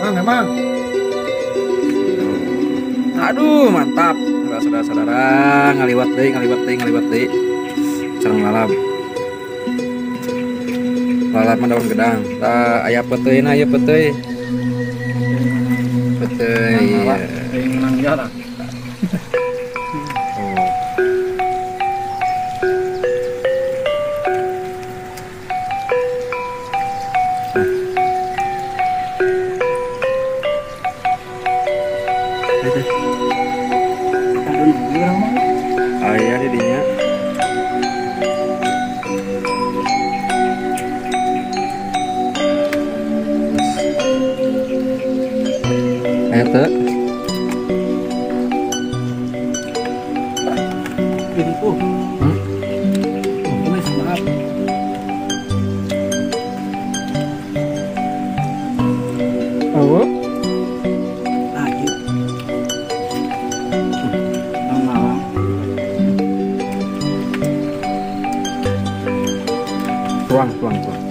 Mang, emang. Aduh, mantap. Saudara-saudara, ngaliwat deui. Sareng lalap. Lalap mah daun gedang. Tah aya peuteuyna, aya peuteui. Peuteui. Yang menang jarah. Aya di dinya. Eta Info. Wes maaf. oh Lagi. Malam. tuang.